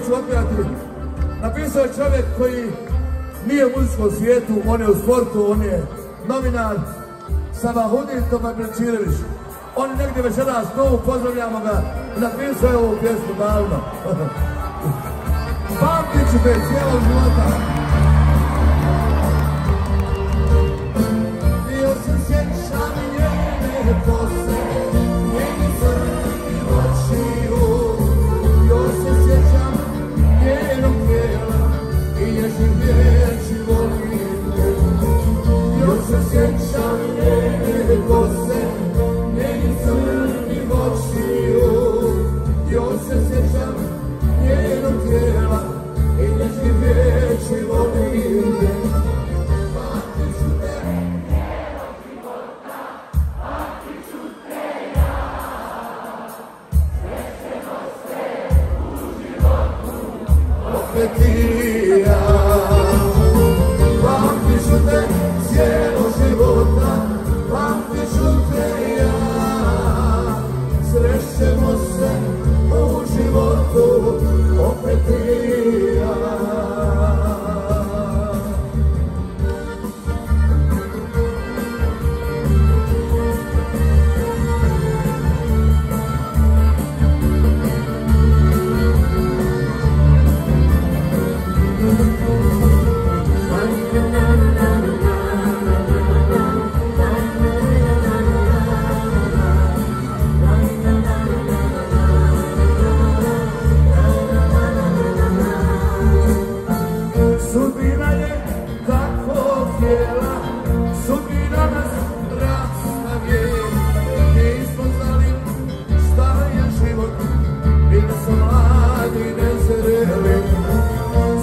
ću otpjevati. Napisao je čovjek koji nije u muzičkom svijetu, on je u sportu, on je novinar, Sabahudin Tomabrčirević. On je negdje večeras tu, pozdravljamo ga, napisao je ovu pjesmu davno. Pamtit ću te cijelog života. Još se sjećam njene kose, njeni crni očiju. Još se sjećam njenog tijela i nježnih riječi volim te. Još se sjećam njene kose, njeni crni očiju. Još se sjećam njenog tijela i nježnih riječi volim te. Pamtit ću te cijelog života, pamtit ću te ja. Srećemo se u životu, opet i ja. Pamtit ću te cijelog života, pamtit ću te ja. Srećemo se u životu, opet i ja. Sudbina je tako htjela, sudbina nas rastavije. Nismo znali šta je život, bili smo mladi, nezreli.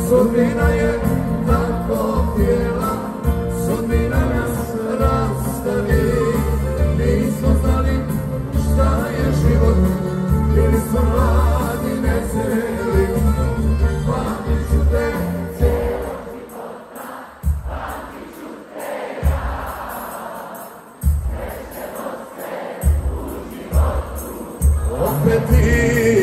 Sudbina je tako htjela, sudbina nas rastavije. Nismo znali šta je život, bili smo mladi, nezreli. Pamtit ću te cijelog života, pamtit ću te ja. Srećemo se u životu, opet i